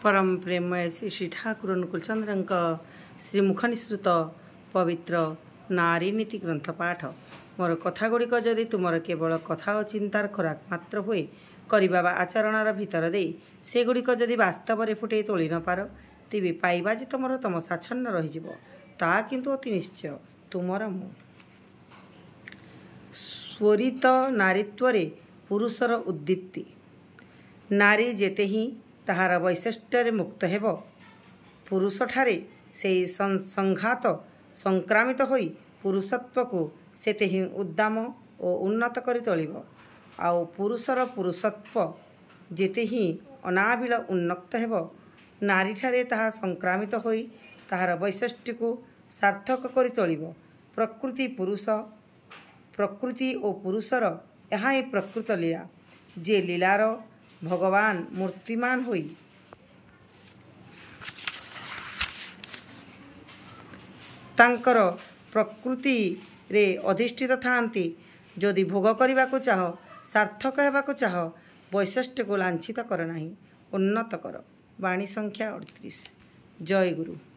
परम प्रेमय श्री श्री ठाकुर अनुकूल चंद्र श्रीमुख निसृत पवित्र नारी नीति ग्रंथ पाठ मोर कथा गुड़िक जदि तुमर केवल कथा और चिंतार खोराक मात्र हुए करवा आचरण भितर दे से गुड़िक जदि वास्तव में फुटे तोली न पार तेबे पाइबा जे तुमर तम साच्छन्न रहीजा किंतु अति निश्चय तुमर मु स्वरित नारीत्व पुरुषर उद्दीप्ति नारी जेते ही ताहार वैशिष्ट्य मुक्त हेब पुरुष ठारे से संघात संक्रामित होई पुरुषत्व को सेते ही उद्दाम और उन्नत करी तोलिब आउ पुरुषर पुरुषत्व जेते ही अनाबिल उन्नत हेब नारी ठारे ताहा संक्रामित होई ताहार वैशिष्ट्य को सार्थक करी तोलिब प्रकृति और पुरुषर यहाँ ही प्रकृत लीला जे लीलार भगवान मूर्तिमान होई तांकर प्रकृति रे अधिष्ठित थांती जदि भोग करने को चाह सार्थक होगा चाह वैशिष्ट्य को लांछित कर नहीं उन्नत कर। वाणी संख्या 38। जय गुरु।